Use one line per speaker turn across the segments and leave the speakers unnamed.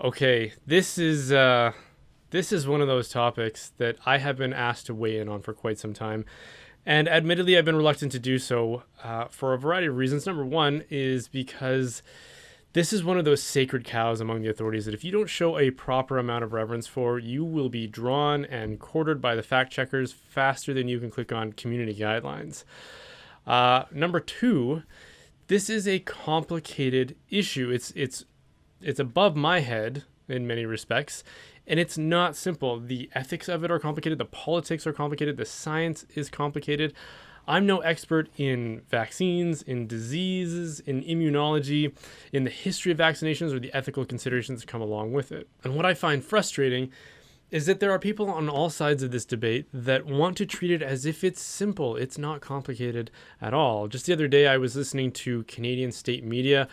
Okay, this is one of those topics that I have been asked to weigh in on for quite some time, and admittedly, I've been reluctant to do so for a variety of reasons. Number one is because this is one of those sacred cows among the authorities that if you don't show a proper amount of reverence for, you will be drawn and quartered by the fact checkers faster than you can click on community guidelines. Number two, this is a complicated issue. It's above my head in many respects, and it's not simple. The ethics of it are complicated, the politics are complicated, the science is complicated. I'm no expert in vaccines, in diseases, in immunology, in the history of vaccinations, or the ethical considerations that come along with it. And what I find frustrating is that there are people on all sides of this debate that want to treat it as if it's simple. It's not complicated at all. Just the other day, I was listening to Canadian state media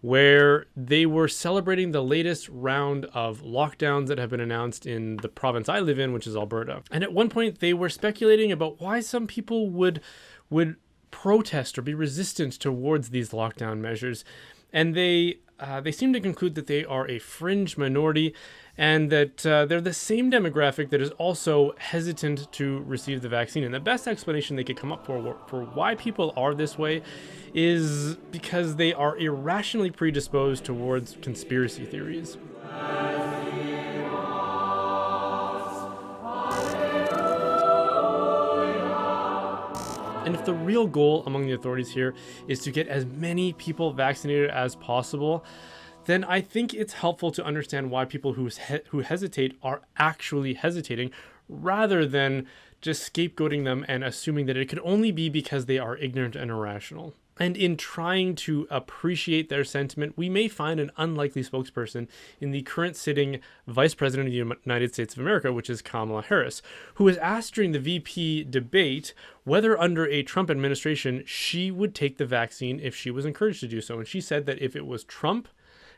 where they were celebrating the latest round of lockdowns that have been announced in the province I live in, which is Alberta. And at one point, they were speculating about why some people would protest or be resistant towards these lockdown measures. And they seem to conclude that they are a fringe minority and that they're the same demographic that is also hesitant to receive the vaccine. And the best explanation they could come up for why people are this way is because they are irrationally predisposed towards conspiracy theories. And if the real goal among the authorities here is to get as many people vaccinated as possible, then I think it's helpful to understand why people who hesitate are actually hesitating, rather than just scapegoating them and assuming that it could only be because they are ignorant and irrational. And in trying to appreciate their sentiment, we may find an unlikely spokesperson in the current sitting Vice President of the United States of America, which is Kamala Harris, who was asked during the VP debate whether under a Trump administration she would take the vaccine if she was encouraged to do so. And she said that if it was Trump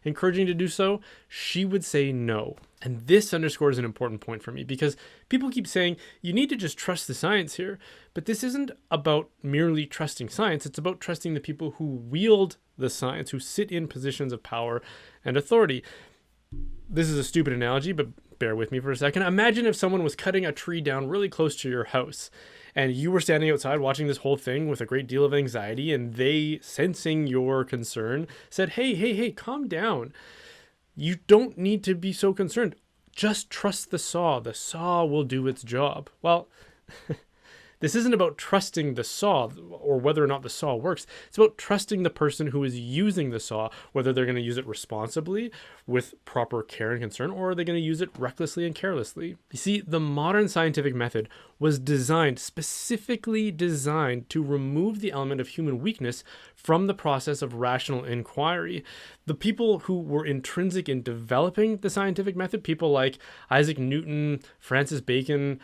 encouraging to do so, she would say no. And this underscores an important point for me because people keep saying you need to just trust the science here, but this isn't about merely trusting science. It's about trusting the people who wield the science, who sit in positions of power and authority. This is a stupid analogy, but bear with me for a second. Imagine if someone was cutting a tree down really close to your house and you were standing outside watching this whole thing with a great deal of anxiety, and they, sensing your concern, said, hey, calm down. You don't need to be so concerned. Just trust the saw. The saw will do its job. Well, this isn't about trusting the saw or whether or not the saw works. It's about trusting the person who is using the saw, whether they're going to use it responsibly with proper care and concern, or are they going to use it recklessly and carelessly. You see, the modern scientific method was specifically designed to remove the element of human weakness from the process of rational inquiry. The people who were intrinsic in developing the scientific method, people like Isaac Newton, Francis Bacon,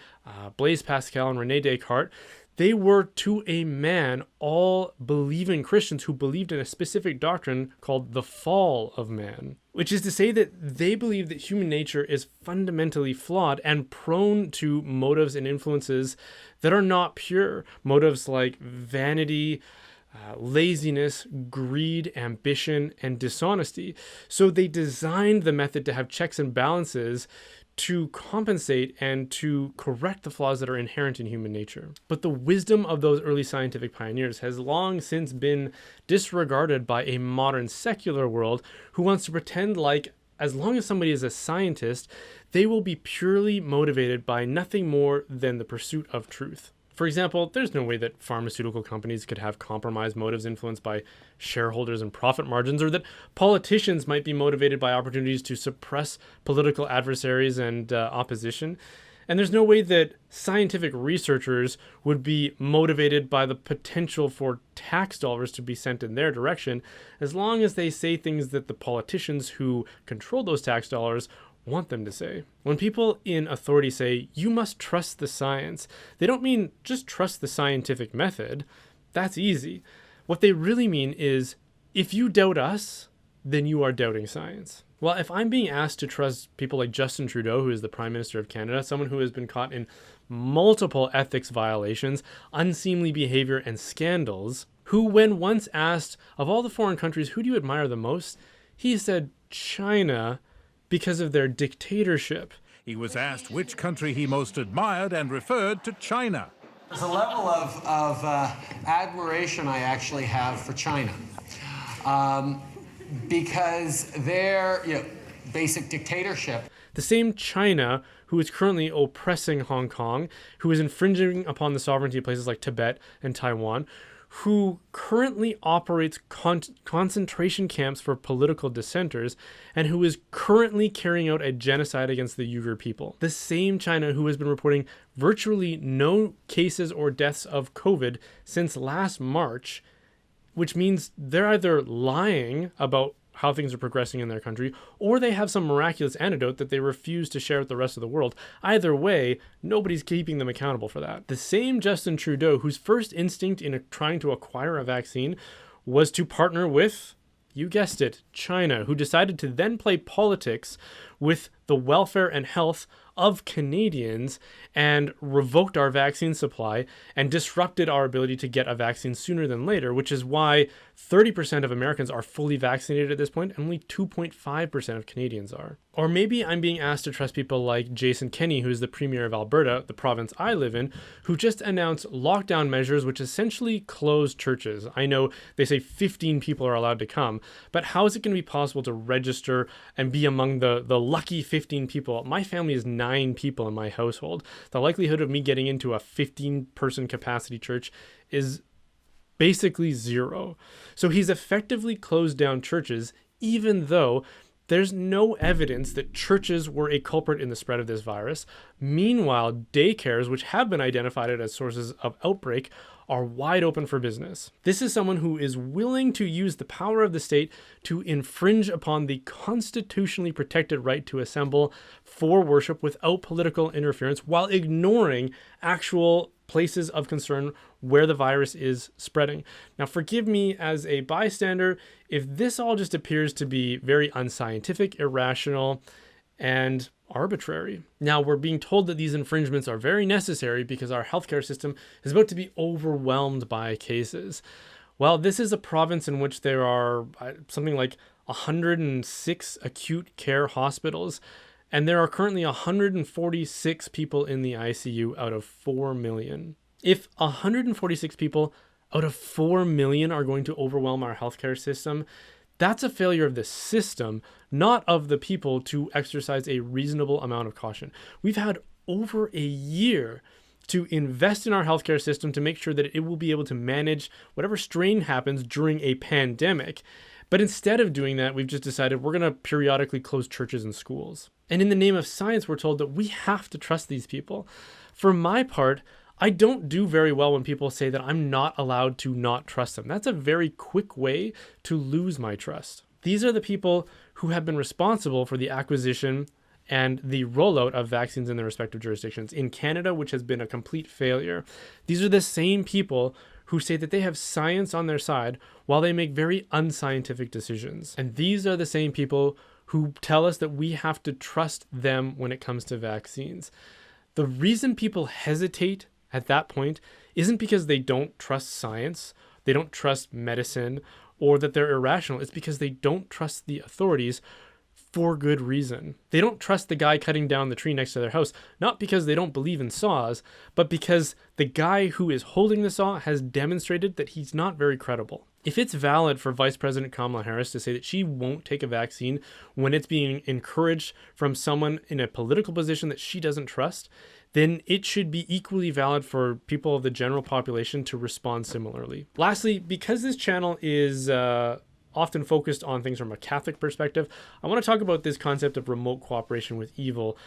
Blaise Pascal, and Rene Descartes, they were to a man all believing Christians who believed in a specific doctrine called the fall of man, which is to say that they believe that human nature is fundamentally flawed and prone to motives and influences that are not pure. Motives like vanity, laziness, greed, ambition, and dishonesty. So they designed the method to have checks and balances to compensate and to correct the flaws that are inherent in human nature. But the wisdom of those early scientific pioneers has long since been disregarded by a modern secular world who wants to pretend like as long as somebody is a scientist, they will be purely motivated by nothing more than the pursuit of truth. For example, there's no way that pharmaceutical companies could have compromised motives influenced by shareholders and profit margins, or that politicians might be motivated by opportunities to suppress political adversaries and opposition. And there's no way that scientific researchers would be motivated by the potential for tax dollars to be sent in their direction, as long as they say things that the politicians who control those tax dollars want them to say. When people in authority say, you must trust the science, they don't mean just trust the scientific method. That's easy. What they really mean is, if you doubt us, then you are doubting science. Well, if I'm being asked to trust people like Justin Trudeau, who is the Prime Minister of Canada, someone who has been caught in multiple ethics violations, unseemly behavior, and scandals, who, when once asked, of all the foreign countries, who do you admire the most? He said China, because of their dictatorship.
He was asked which country he most admired and referred to China.
There's a level of admiration I actually have for China, because their basic dictatorship.
The same China who is currently oppressing Hong Kong, who is infringing upon the sovereignty of places like Tibet and Taiwan, who currently operates concentration camps for political dissenters, and who is currently carrying out a genocide against the Uyghur people. The same China who has been reporting virtually no cases or deaths of COVID since last March, which means they're either lying about how things are progressing in their country, or they have some miraculous antidote that they refuse to share with the rest of the world. Either way, nobody's keeping them accountable for that. The same Justin Trudeau, whose first instinct in trying to acquire a vaccine was to partner with, you guessed it, China, who decided to then play politics with the welfare and health of Canadians and revoked our vaccine supply and disrupted our ability to get a vaccine sooner than later, which is why 30% of Americans are fully vaccinated at this point and only 2.5% of Canadians are. Or maybe I'm being asked to trust people like Jason Kenney, who is the Premier of Alberta, the province I live in, who just announced lockdown measures which essentially close churches. I know they say 15 people are allowed to come, but how is it going to be possible to register and be among the lucky 15 people? My family is 9 people in my household. The likelihood of me getting into a 15-person capacity church is basically zero. So he's effectively closed down churches, even though there's no evidence that churches were a culprit in the spread of this virus. Meanwhile, daycares, which have been identified as sources of outbreak, are wide open for business. This is someone who is willing to use the power of the state to infringe upon the constitutionally protected right to assemble for worship without political interference, while ignoring actual places of concern where the virus is spreading. Now, forgive me as a bystander if this all just appears to be very unscientific, irrational, and arbitrary. Now, we're being told that these infringements are very necessary because our healthcare system is about to be overwhelmed by cases. Well, this is a province in which there are something like 106 acute care hospitals, and there are currently 146 people in the ICU out of 4 million. If 146 people out of 4 million are going to overwhelm our healthcare system, that's a failure of the system, not of the people to exercise a reasonable amount of caution. We've had over a year to invest in our healthcare system to make sure that it will be able to manage whatever strain happens during a pandemic. But instead of doing that, we've just decided we're going to periodically close churches and schools. And in the name of science, we're told that we have to trust these people. For my part, I don't do very well when people say that I'm not allowed to not trust them. That's a very quick way to lose my trust. These are the people who have been responsible for the acquisition and the rollout of vaccines in their respective jurisdictions. In Canada, which has been a complete failure, these are the same people who say that they have science on their side while they make very unscientific decisions. And these are the same people who tell us that we have to trust them when it comes to vaccines. The reason people hesitate at that point isn't because they don't trust science, they don't trust medicine, or that they're irrational. It's because they don't trust the authorities for good reason. They don't trust the guy cutting down the tree next to their house, not because they don't believe in saws, but because the guy who is holding the saw has demonstrated that he's not very credible. If it's valid for Vice President Kamala Harris to say that she won't take a vaccine when it's being encouraged from someone in a political position that she doesn't trust, then it should be equally valid for people of the general population to respond similarly. Lastly, because this channel is often focused on things from a Catholic perspective, I want to talk about this concept of remote cooperation with evil,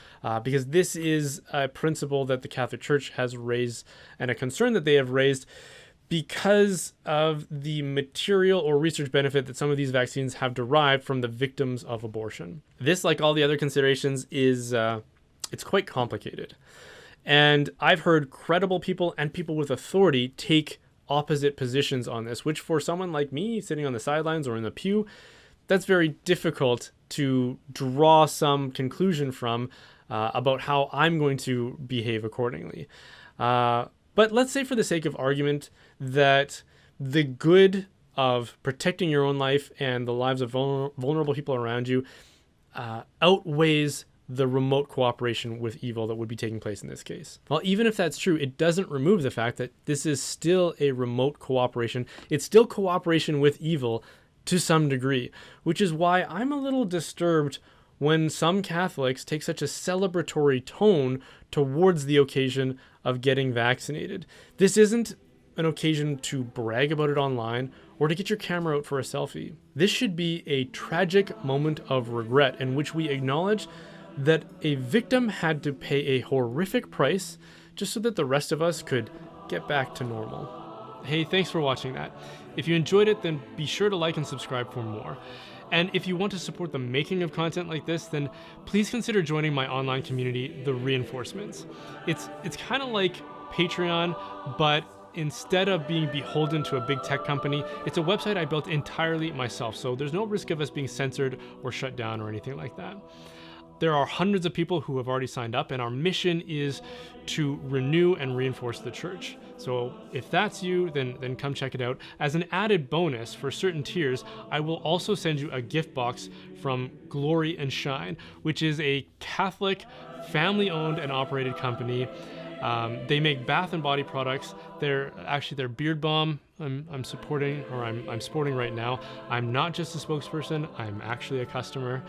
because this is a principle that the Catholic Church has raised and a concern that they have raised because of the material or research benefit that some of these vaccines have derived from the victims of abortion. This, like all the other considerations, is it's quite complicated. And I've heard credible people and people with authority take opposite positions on this, which for someone like me sitting on the sidelines or in the pew, that's very difficult to draw some conclusion from about how I'm going to behave accordingly. But let's say for the sake of argument that the good of protecting your own life and the lives of vulnerable people around you outweighs the remote cooperation with evil that would be taking place in this case. Well, even if that's true, it doesn't remove the fact that this is still a remote cooperation. It's still cooperation with evil to some degree, which is why I'm a little disturbed when some Catholics take such a celebratory tone towards the occasion of getting vaccinated. This isn't an occasion to brag about it online or to get your camera out for a selfie. This should be a tragic moment of regret in which we acknowledge that a victim had to pay a horrific price just so that the rest of us could get back to normal. Hey, thanks for watching that. If you enjoyed it, then be sure to like and subscribe for more. And if you want to support the making of content like this, then please consider joining my online community, The Reinforcements. It's kind of like Patreon, but instead of being beholden to a big tech company, it's a website I built entirely myself, so there's no risk of us being censored or shut down or anything like that. There are hundreds of people who have already signed up, and our mission is to renew and reinforce the church. So if that's you, then come check it out. As an added bonus for certain tiers, I will also send you a gift box from Glory and Shine, which is a Catholic, family-owned and operated company. They make bath and body products. They're actually their beard balm I'm supporting, or I'm sporting right now. I'm not just a spokesperson, I'm actually a customer.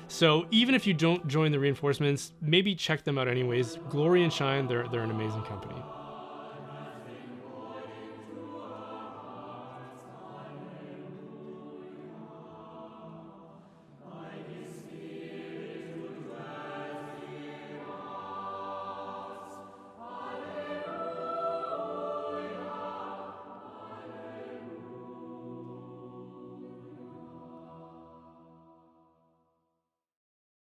So even if you don't join the Reinforcements, maybe check them out anyways. Glory and Shine, they're an amazing company.